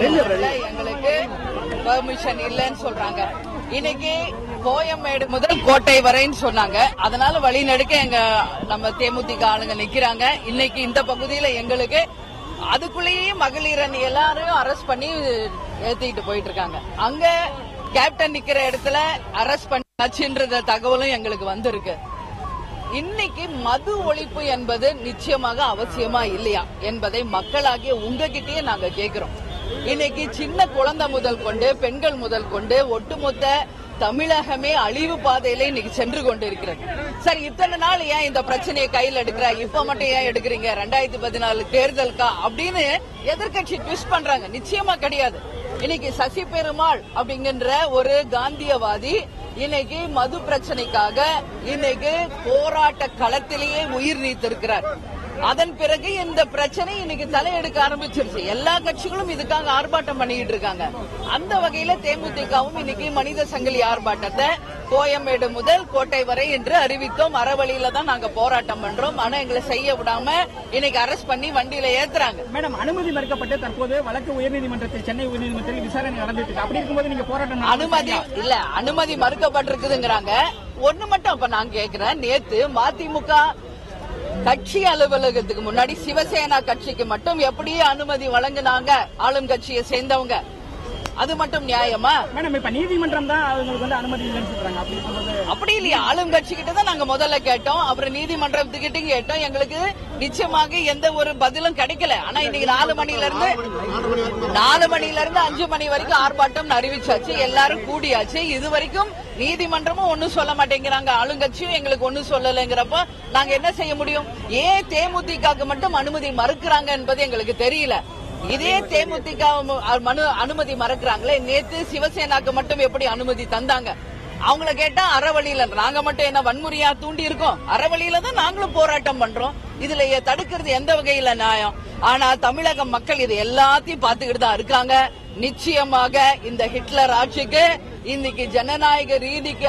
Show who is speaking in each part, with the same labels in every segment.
Speaker 1: எங்களுக்கு பெர்மிஷன் இல்லைன்னு சொல்றாங்க. இன்னைக்கு கோயம்பேடு முதல் கோட்டை வரைன்னு சொன்னாங்க. அதனால வழி நடுக்க நம்ம தேமுதிக ஆளுங்க நிக்கிறாங்க. இன்னைக்கு இந்த பகுதியில எங்களுக்கு அதுக்குள்ளேயே மகளிர் அணி எல்லாரும் அரெஸ்ட் பண்ணி ஏத்திட்டு போயிட்டு இருக்காங்க. அங்க கேப்டன் நிக்கிற இடத்துல அரெஸ்ட் பண்ணின்ற தகவலும் எங்களுக்கு வந்திருக்கு. இன்னைக்கு மது ஒழிப்பு என்பது நிச்சயமாக அவசியமா இல்லையா என்பதை மக்களாகிய உங்ககிட்டயே நாங்க கேட்கிறோம். இன்னைக்கு சின்ன குழந்தை முதல் கொண்டு பெண்கள் முதல் கொண்டு ஒட்டுமொத்த தமிழகமே அழிவு பாதையில இன்னைக்கு சென்று கொண்டு இருக்கிறது. சரி, இத்தனை நாள் ஏன் இந்த பிரச்சனையை கையில் எடுக்கிற, இப்ப மட்டும் ஏன் எடுக்கிறீங்க, 2014 தேர்தலுக்கா அப்படின்னு எதிர்கட்சி ட்விஸ்ட் பண்றாங்க. நிச்சயமா கிடையாது. இன்னைக்கு சசி பெருமாள் அப்படிங்கிற ஒரு காந்தியவாதி இன்னைக்கு மது பிரச்சனைக்காக இன்னைக்கு போராட்ட களத்திலேயே உயிர் நீத்திருக்கிறார். அதன் பிறகு இந்த பிரச்சனை இன்னைக்கு தலையெடுக்க ஆரம்பிச்சிருச்சு. எல்லா கட்சிகளும் இதுக்காக ஆர்ப்பாட்டம் பண்ணிட்டு இருக்காங்க. அந்த வகையில தேமுதிகவும் இன்னைக்கு மனித சங்கிலி ஆர்ப்பாட்டத்தை கோயம்பேடு முதல் கோட்டை வரை என்று அறிவித்தோம். அறவழியில தான் நாங்க போராட்டம் பண்றோம். ஆனா எங்களை செய்ய விடாம இன்னைக்கு அரெஸ்ட் பண்ணி வண்டியில ஏத்துறாங்க.
Speaker 2: மேடம், அனுமதி மறுக்கப்பட்டு தற்போது வழக்கு உயர்நீதிமன்றத்தில் சென்னை உயர்நீதிமன்றத்தில் விசாரணை நடந்துட்டு இருக்கு. அப்படி இருக்கும்போது நீங்க போராட்டம்
Speaker 1: அனுமதி மறுக்கப்பட்டிருக்குதுங்கிறாங்க. ஒண்ணு மட்டும் அப்ப நான் கேக்குறேன், நேத்து மதிமுக கட்சி அலுவலகத்துக்கு முன்னாடி சிவசேனா கட்சிக்கு மட்டும் எப்படி அனுமதி வழங்கினாங்க ஆளும் கட்சியை சேர்ந்தவங்க? அது மட்டும் நியாயமா?
Speaker 2: மேடம், இப்ப நீதிமன்றம் தான் அவங்களுக்கு வந்து அனுமதி இல்லைன்னு சொல்றாங்க.
Speaker 1: அப்படி இல்லையா? ஆளும் கட்சி கிட்ட தான் நாங்க முதல்ல கேட்டோம், அப்புறம் நீதிமன்றத்துக்கிட்ட கேட்டோம். எங்களுக்கு நிச்சயமாக எந்த ஒரு பதிலும் கிடைக்கல. ஆனா இன்னைக்கு 4 மணில இருந்து 5 மணி வரைக்கும் ஆர்ப்பாட்டம் அறிவிச்சாச்சு. எல்லாரும் கூடியாச்சு. இது வரைக்கும் நீதிமன்றமும் ஒன்னும் சொல்ல மாட்டேங்கிறாங்க, ஆளுங்கட்சியும் எங்களுக்கு ஒன்னும் சொல்லலைங்கிறப்ப நாங்க என்ன செய்ய முடியும்? ஏன் தேமுதிக மட்டும் அனுமதி மறுக்கிறாங்க என்பது எங்களுக்கு தெரியல. இதே தேமுதிக அனுமதி மறுக்கிறாங்களே, நேத்து சிவசேனாக்கு மட்டும் எப்படி அனுமதி தந்தாங்க? அவங்கள கேட்டா அறவழியில, நாங்க மட்டும் என்ன வன்முறையா தூண்டி இருக்கோம்? அறவழியில தான் நாங்களும் போராட்டம் பண்றோம். இதுல தடுக்கிறது எந்த வகையில நியாயம்? ஆனா தமிழக மக்கள் இது எல்லாத்தையும் பாத்துக்கிட்டு தான் இருக்காங்க. நிச்சயமாக இந்த ஹிட்லர் ஆட்சிக்கு இன்னைக்கு ஜனநாயக ரீதிக்கு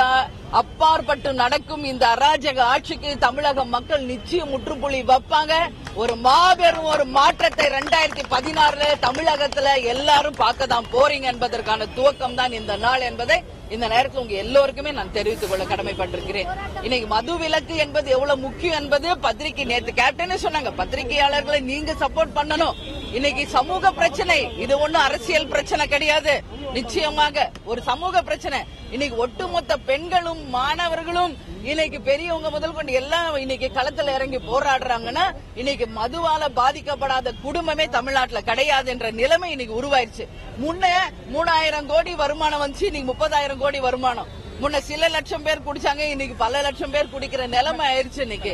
Speaker 1: அப்பாற்பட்டு நடக்கும் இந்த அராஜக ஆட்சிக்கு தமிழக மக்கள் நிச்சயம் முற்றுப்புள்ளி வைப்பாங்க. ஒரு மாபெரும் ஒரு மாற்றத்தை 2016 தமிழகத்துல எல்லாரும் பார்க்க தான் போறீங்க என்பதற்கான துவக்கம் தான் இந்த நாள் என்பதை இந்த நேரத்தில் உங்க எல்லோருக்குமே நான் தெரிவித்துக் கொள்ள கடமைப்பட்டிருக்கிறேன். இன்னைக்கு மது விலக்கு என்பது எவ்வளவு முக்கியம் என்பது பத்திரிகை நேற்று கேப்டனே சொன்னாங்க. பத்திரிகையாளர்களை நீங்க சப்போர்ட் பண்ணணும். இன்னைக்கு சமூக பிரச்சனை, இது ஒன்னும் அரசியல் பிரச்சனை கிடையாது. நிச்சயமாக ஒரு சமூக பிரச்சனை. இன்னைக்கு ஒட்டுமொத்த பெண்களும் மாணவர்களும் இன்னைக்கு பெரியவங்க முதல் கொண்டு எல்லாம் இன்னைக்கு களத்துல இறங்கி போராடுறாங்கன்னா இன்னைக்கு மதுவால பாதிக்கப்படாத குடும்பமே தமிழ்நாட்டுல கிடையாது என்ற நிலைமை இன்னைக்கு உருவாயிருச்சு. முன்ன 3000 கோடி வருமானம் வந்துச்சு, இன்னைக்கு 30,000 கோடி வருமானம். முன்ன சில லட்சம் பேர் குடிச்சாங்க, இன்னைக்கு பல லட்சம் பேர் குடிக்கிற நிலைமை ஆயிருச்சு. இன்னைக்கு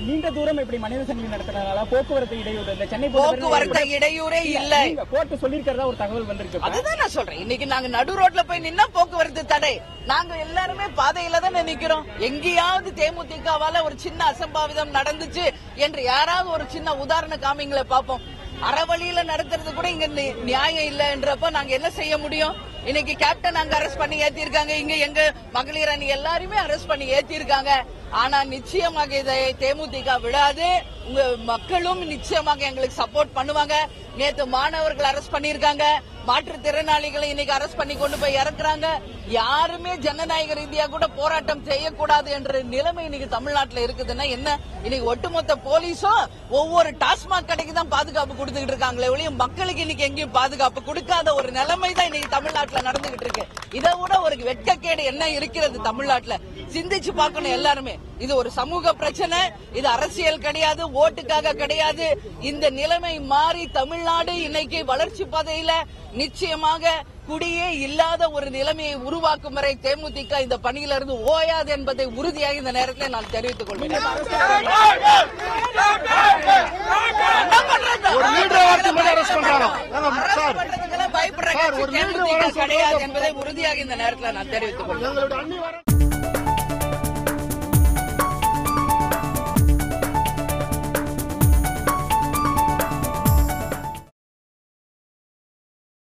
Speaker 2: நீண்ட தூரம் இப்படி மனித சங்கிலி நடத்துறதுனால போக்குவரத்து இடையூறு இல்ல, சென்னை
Speaker 1: போக்குவரத்து இடையூறே இல்ல
Speaker 2: கோர்ட்டு சொல்லிருக்கிறதா ஒரு தகவல் வந்திருக்கு.
Speaker 1: அதுதான் நான் சொல்றேன். இன்னைக்கு நாங்க நடு ரோட்ல போய் நின்னா போக்குவரத்து தடை. நாங்க எல்லாருமே பாதையில தான் நிக்கிறோம். எங்கேயாவது தேமுதிகவால ஒரு சின்ன அசம்பாவிதம் நடந்துச்சு என்று யாராவது ஒரு சின்ன உதாரண காமிங்களை பார்ப்போம். அறவழியில நடத்துறது கூட இங்க நியாயம் இல்ல என்றப்ப நாங்க என்ன செய்ய முடியும்? இன்னைக்கு கேப்டன் அங்க அரெஸ்ட் பண்ணி ஏத்திருக்காங்க, இங்க எங்க மகளிர் அணி எல்லாருமே அரெஸ்ட் பண்ணி ஏத்திருக்காங்க. ஆனா நிச்சயமாக இதை தேமுதிக விடாது. உங்க மக்களும் நிச்சயமாக எங்களுக்கு சப்போர்ட் பண்ணுவாங்க. நேத்து மாணவர்கள் அரெஸ்ட் பண்ணிருக்காங்க, மாற்றுத்திறனாளிகளை இன்னைக்கு அரெஸ்ட் பண்ணி கொண்டு போய் இறக்குறாங்க. யாருமே ஜனநாயக ரீதியா கூட போராட்டம் செய்யக்கூடாது என்ற நிலைமை இன்னைக்கு தமிழ்நாட்டுல இருக்குதுன்னா என்ன? இன்னைக்கு ஒட்டுமொத்த போலீஸும் ஒவ்வொரு டாஸ்மாக் கடைக்கு தான் பாதுகாப்பு கொடுத்துக்கிட்டு இருக்காங்களே ஒழிய மக்களுக்கு இன்னைக்கு எங்கேயும் பாதுகாப்பு கொடுக்காத ஒரு நிலைமை தான் இன்னைக்கு தமிழ்நாட்டுல நடந்துகிட்டு இருக்கு. இதை விட ஒரு வெட்கக்கேடு என்ன இருக்கிறது தமிழ்நாட்டுல? சிந்திச்சு பார்க்கணும் எல்லாருமே. இது ஒரு சமூக பிரச்சனை, இது அரசியல் கிடையாது, ஓட்டுக்காக கிடையாது. இந்த நிலைமை மாறி தமிழ்நாடு இன்னைக்கு வளர்ச்சி பாதையில நிச்சயமாக குடியே இல்லாத ஒரு நிலைமையை உருவாக்கும் வரை தேமுதிக இந்த பணியிலிருந்து ஓயாது என்பதை உறுதியாக இந்த நேரத்தில் நான் தெரிவித்துக் கொள்கிறேன். பயப்படுற தேமுதிக கிடையாது என்பதை உறுதியாக இந்த நேரத்தில் நான் தெரிவித்துக் கொள்கிறேன்.